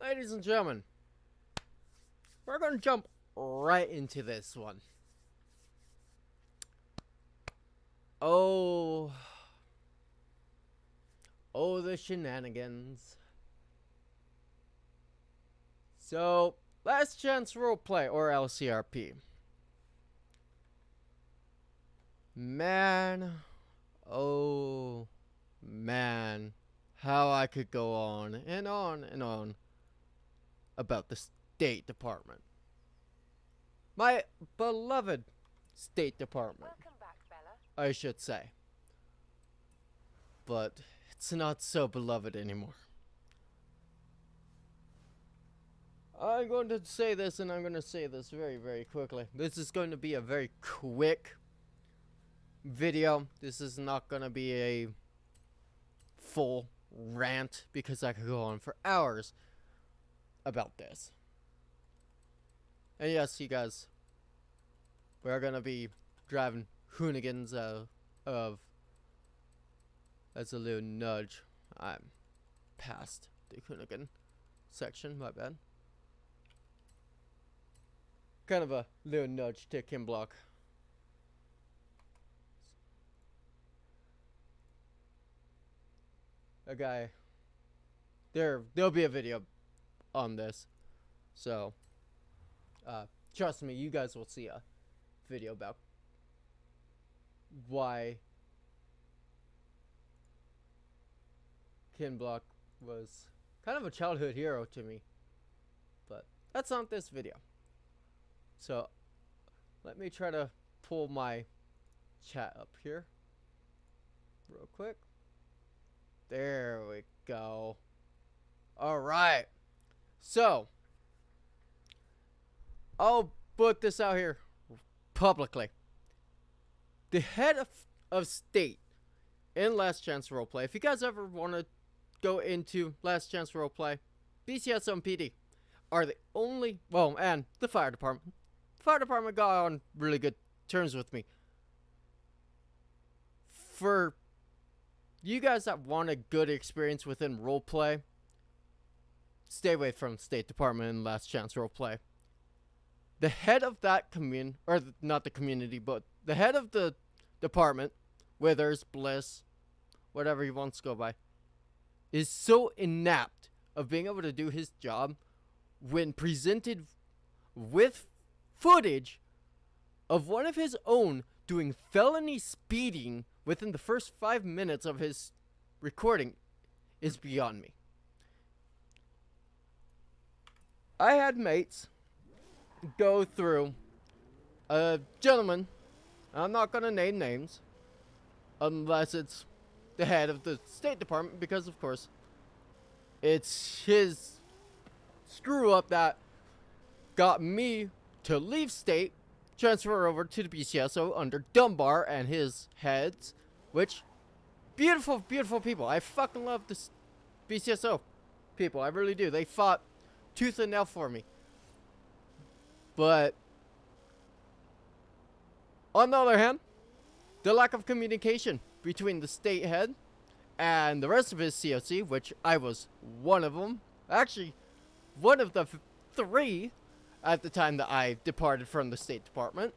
ladies and gentlemen, we're gonna jump right into this one. Oh, the shenanigans. So, last chance roleplay, or LCRP. Man, oh man, how I could go on and on and on about the State Department. My beloved State Department. Welcome back, Bella. I should say. But it's not so beloved anymore. I'm going to say this, and I'm going to say this very, very quickly. This is going to be a very quick video. This is not going to be a full rant, because I could go on for hours about this. And yes, you guys, we're going to be driving Hoonigans of, as a little nudge. I'm past the Hoonigan section, my bad. Kind of a little nudge to Kim Block. A guy. There'll be a video on this, so trust me, you guys will see a video about why Ken Block was kind of a childhood hero to me, but that's not this video. So let me try to pull my chat up here real quick. There we go. All right, so I'll put this out here publicly. The head of state in Last Chance Roleplay, if you guys ever want to go into Last Chance Roleplay, BCS and PD are the only, well, and the fire department. The fire department got on really good terms with me. For you guys that want a good experience within roleplay, stay away from State Department and Last Chance Roleplay. The head of that or not the community, but the head of the department, Withers, Bliss, whatever he wants to go by, is so inept of being able to do his job when presented with footage of one of his own doing felony speeding within the first 5 minutes of his recording is beyond me. I had mates go through a gentleman, I'm not gonna name names unless it's the head of the State Department, because of course it's his screw up that got me to leave state, transfer over to the BCSO under Dunbar and his heads, which beautiful people. I fucking love this BCSO people, I really do. They fought tooth and nail for me. But on the other hand, the lack of communication between the state head and the rest of his COC, which I was one of them, actually one of the three at the time that I departed from the State Department,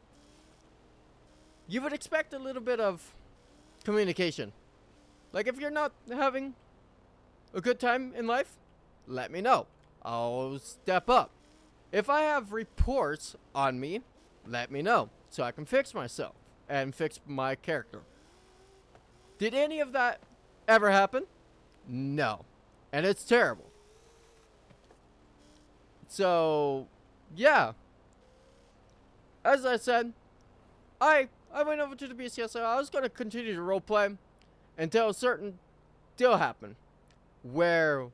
you would expect a little bit of communication. Like, if you're not having a good time in life, let me know. I'll step up. If I have reports on me, let me know so I can fix myself and fix my character. Did any of that ever happen? No. And it's terrible. So, yeah. As I said, I went over to the BCSO. I was going to continue to roleplay until a certain deal happened where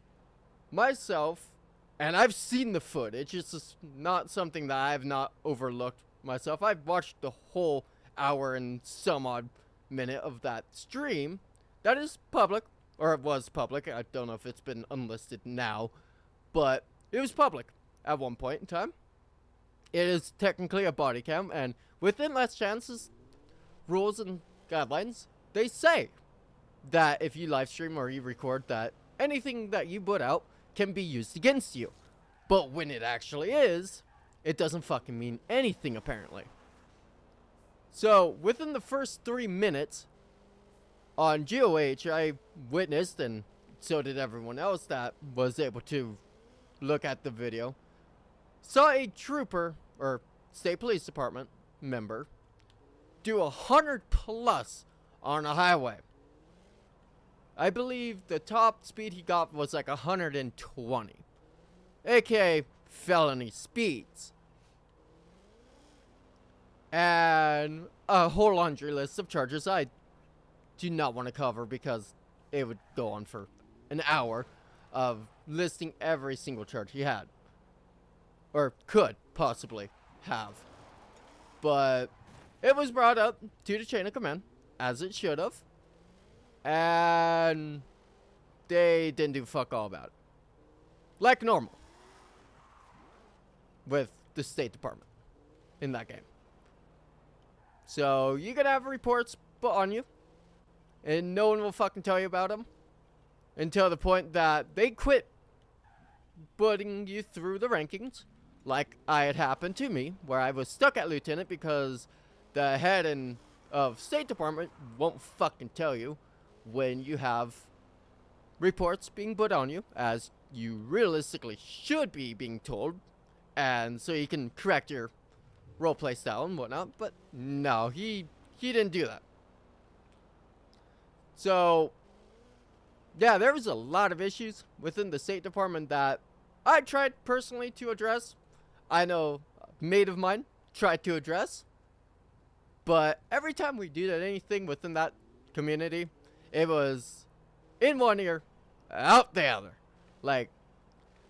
myself, and I've seen the footage, it's just not something that I have not overlooked myself. I've watched the whole hour and some odd minute of that stream. That is public, or it was public. I don't know if it's been unlisted now, but it was public at one point in time. It is technically a body cam, and within Last Chance's rules and guidelines, they say that if you live stream or you record, that anything that you put out can be used against you. But when it actually is, it doesn't fucking mean anything, apparently. So, within the first 3 minutes on GOH, I witnessed, and so did everyone else that was able to look at the video, saw a trooper, or state police department member, do 100 plus on a highway. I believe the top speed he got was like 120, aka felony speeds. And a whole laundry list of charges I do not want to cover because it would go on for an hour of listing every single charge he had. Or could possibly have. But it was brought up to the chain of command, as it should have. And they didn't do fuck all about it. Like normal. With the State Department in that game. So, you can have reports put on you, and no one will fucking tell you about them until the point that they quit putting you through the rankings, like I had happened to me, where I was stuck at lieutenant because the head of State Department won't fucking tell you when you have reports being put on you, as you realistically should be being told, and so you can correct your roleplay style and whatnot, but no, he didn't do that. So, yeah, there was a lot of issues within the State Department that I tried personally to address. I know a mate of mine tried to address, but every time we did anything within that community, it was in one ear, out the other. Like,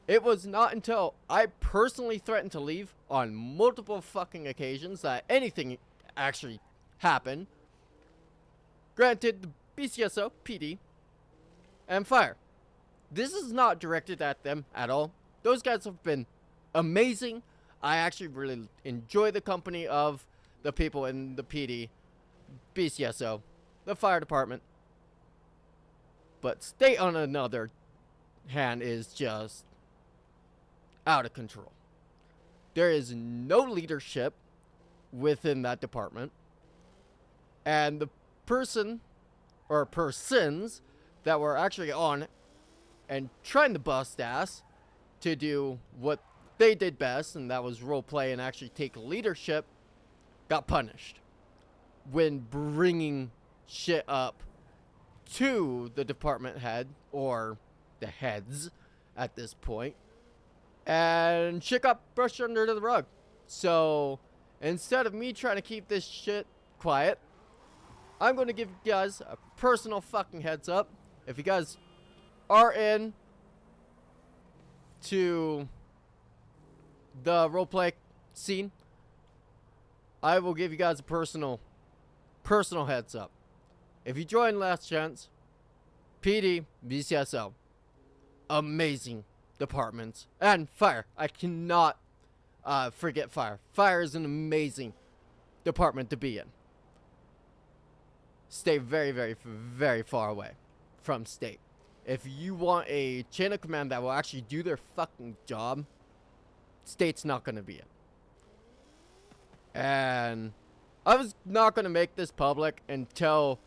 it was not until I personally threatened to leave on multiple fucking occasions that anything actually happened. Granted, the BCSO, PD, and fire. This is not directed at them at all. Those guys have been amazing. I actually really enjoy the company of the people in the PD, BCSO, the fire department. But state, on another hand, is just out of control. There is no leadership within that department. And the person, or persons, that were actually on and trying to bust ass to do what they did best, and that was roleplay and actually take leadership, got punished when bringing shit up to the department head, or the heads at this point. And shit got brushed under the rug. So, instead of me trying to keep this shit quiet, I'm going to give you guys a personal fucking heads up. If you guys are in to the roleplay scene, I will give you guys a personal heads up. If you join Last Chance, PD, BCSO, amazing departments, and fire. I cannot forget fire. Fire is an amazing department to be in. Stay very, very, very far away from state. If you want a chain of command that will actually do their fucking job, state's not going to be it. And I was not going to make this public until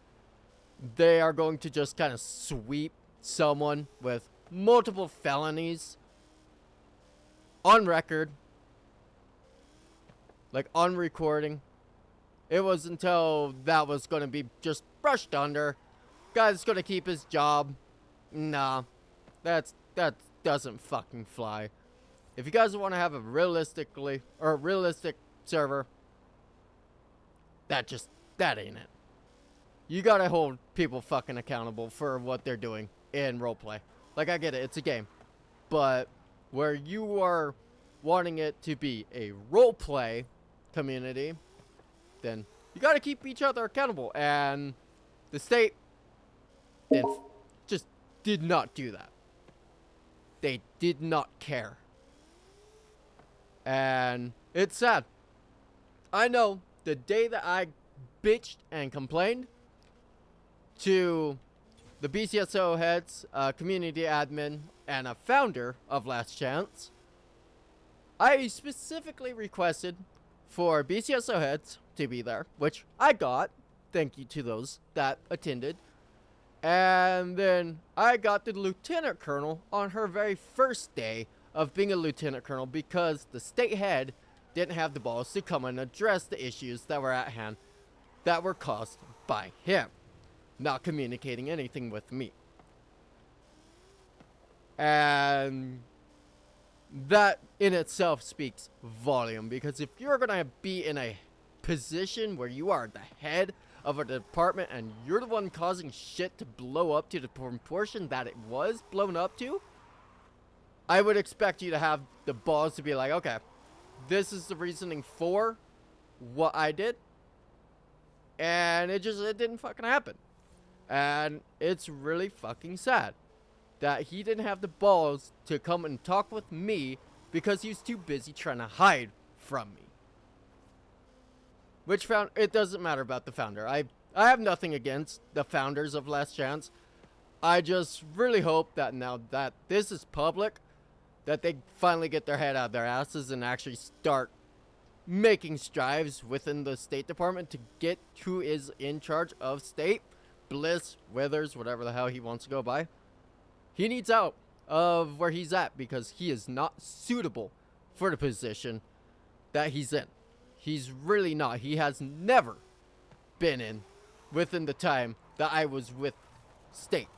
they are going to just kind of sweep someone with multiple felonies on record, like on recording. It was until that was going to be just brushed under. Guy's going to keep his job. Nah, that doesn't fucking fly. If you guys want to have a realistic server, that ain't it. You gotta hold people fucking accountable for what they're doing in roleplay. Like, I get it, it's a game. But where you are wanting it to be a roleplay community, then you gotta keep each other accountable. And the state just did not do that. They did not care. And it's sad. I know the day that I bitched and complained to the BCSO heads, community admin, and a founder of Last Chance, I specifically requested for BCSO heads to be there, which I got. Thank you to those that attended. And then I got the lieutenant colonel on her very first day of being a lieutenant colonel because the state head didn't have the balls to come and address the issues that were at hand that were caused by him not communicating anything with me. And that in itself speaks volume, because if you're gonna be in a position where you are the head of a department and you're the one causing shit to blow up to the proportion that it was blown up to, I would expect you to have the balls to be like, okay, this is the reasoning for what I did, and it didn't fucking happen. And it's really fucking sad that he didn't have the balls to come and talk with me because he was too busy trying to hide from me. It doesn't matter about the founder. I have nothing against the founders of Last Chance. I just really hope that now that this is public, that they finally get their head out of their asses and actually start making strides within the State Department to get who is in charge of state. Bliss, Withers, whatever the hell he wants to go by. He needs out of where he's at because he is not suitable for the position that he's in. He's really not. He has never been in within the time that I was with state.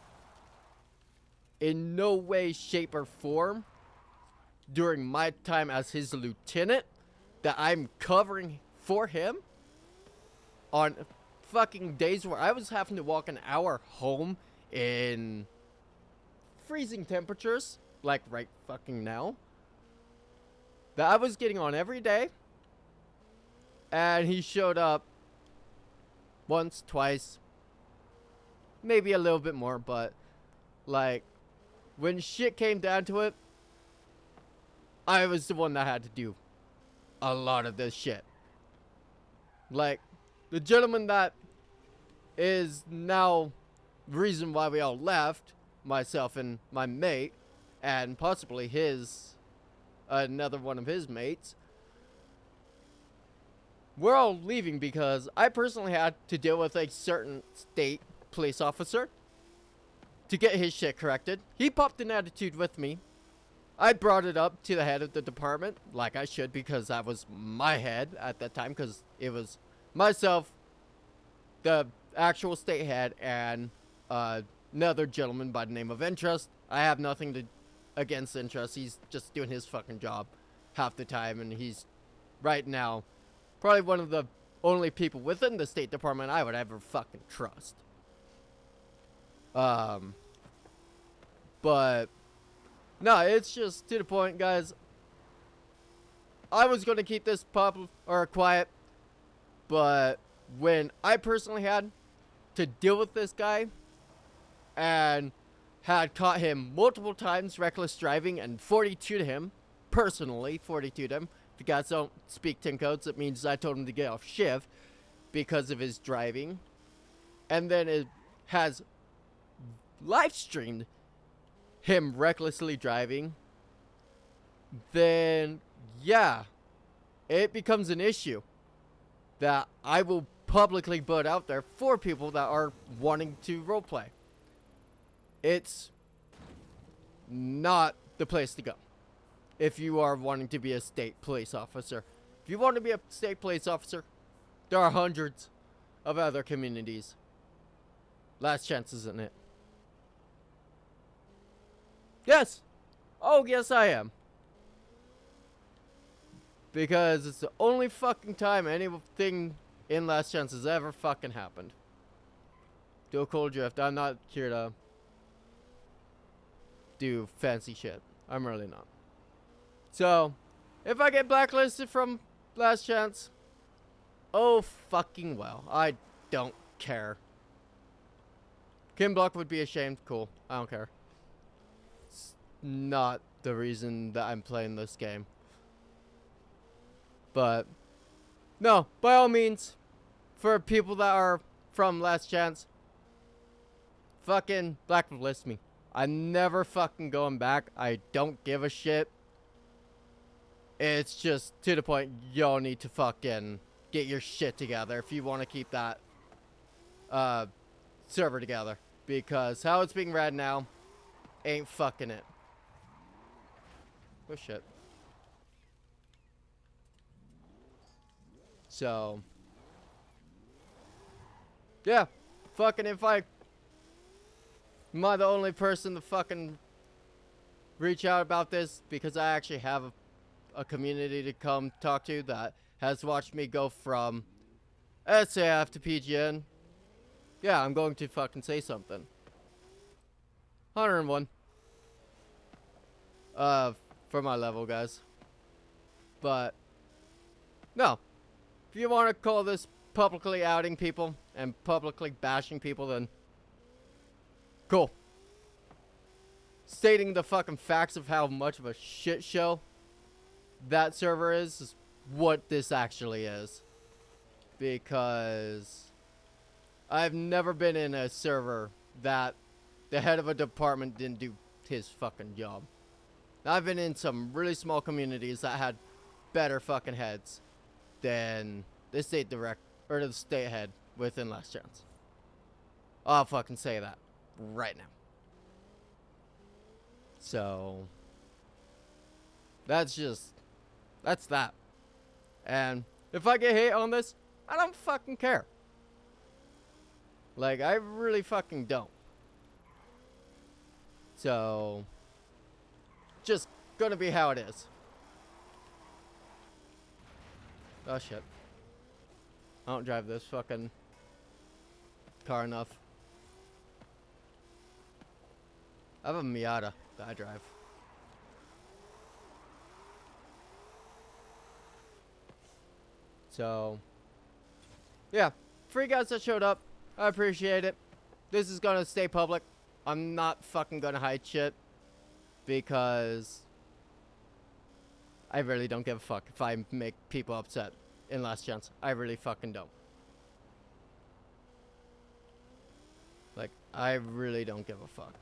In no way, shape, or form during my time as his lieutenant that I'm covering for him on fucking days where I was having to walk an hour home in freezing temperatures, like right fucking now, that I was getting on every day, and he showed up once, twice, maybe a little bit more, but like when shit came down to it, I was the one that had to do a lot of this shit. Like the gentleman that is now the reason why we all left, myself and my mate, and possibly another one of his mates, we're all leaving because I personally had to deal with a certain state police officer to get his shit corrected. He popped an attitude with me. I brought it up to the head of the department, like I should, because that was my head at that time, because it was myself, the actual state head, and another gentleman by the name of Interest. I have nothing against Interest. He's just doing his fucking job half the time, and he's right now probably one of the only people within the State Department I would ever fucking trust. But no, it's just to the point, guys. I was gonna keep this quiet, but when I personally had to deal with this guy and had caught him multiple times reckless driving and 42'd him, personally 42'd him. If you guys don't speak 10 codes, it means I told him to get off shift because of his driving. And then it has live streamed him recklessly driving. Then, yeah, it becomes an issue that I will publicly put out there for people that are wanting to roleplay. It's not the place to go if you are wanting to be a state police officer. If you want to be a state police officer, there are hundreds of other communities. Last Chance isn't it. Yes. Oh, yes, I am. Because it's the only fucking time anything in Last Chance has ever fucking happened. Do a cold drift. I'm not here to do fancy shit. I'm really not. So, if I get blacklisted from Last Chance, oh fucking well. I don't care. Kim Block would be ashamed. Cool. I don't care. It's not the reason that I'm playing this game. But, no, by all means, for people that are from Last Chance, fucking blacklist me. I'm never fucking going back. I don't give a shit. It's just to the point y'all need to fucking get your shit together if you want to keep that server together. Because how it's being read now ain't fucking it. Oh shit. So, yeah, fucking if I, am I the only person to fucking reach out about this? Because I actually have a community to come talk to that has watched me go from SAF to PGN. Yeah, I'm going to fucking say something. 101. For my level, guys. But, no. If you want to call this publicly outing people and publicly bashing people, then cool. Stating the fucking facts of how much of a shit show that server is what this actually is. Because I've never been in a server that the head of a department didn't do his fucking job. I've been in some really small communities that had better fucking heads than the state or the state head within Last Chance. I'll fucking say that right now. So that's that. And if I get hate on this, I don't fucking care. Like, I really fucking don't. So just gonna be how it is. Oh shit. I don't drive this fucking car enough. I have a Miata that I drive. So, yeah. For you guys that showed up, I appreciate it. This is gonna stay public. I'm not fucking gonna hide shit. Because I really don't give a fuck if I make people upset in Last Chance. I really fucking don't. Like, I really don't give a fuck.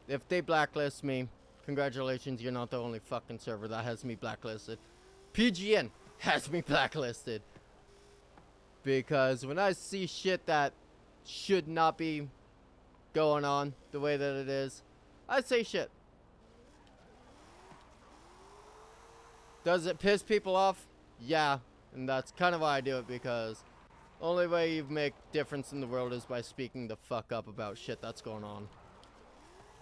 If they blacklist me, congratulations, you're not the only fucking server that has me blacklisted. PGN has me blacklisted. Because when I see shit that should not be going on the way that it is, I say shit. Does it piss people off? Yeah. And that's kind of why I do it, because only way you make difference in the world is by speaking the fuck up about shit that's going on.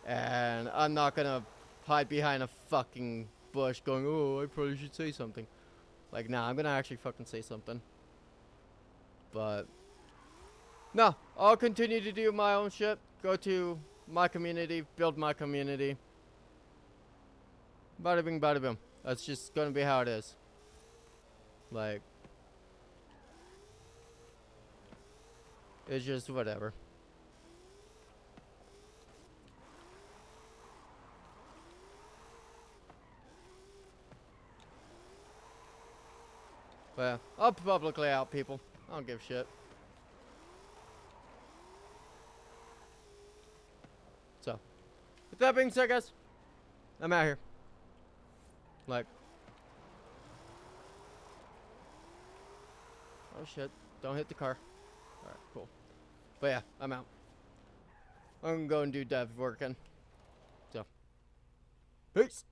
And I'm not gonna hide behind a fucking bush going, oh, I probably should say something. Like, nah, I'm gonna actually fucking say something. But no, I'll continue to do my own shit. Go to my community, build my community. Bada bing, bada boom. That's just gonna be how it is. Like, it's just whatever. But yeah, I'll publicly out people. I don't give a shit. So, with that being said, guys, I'm out here. Like, oh shit, don't hit the car. Alright, cool. But yeah, I'm out. I'm gonna go and do dev working. So, peace.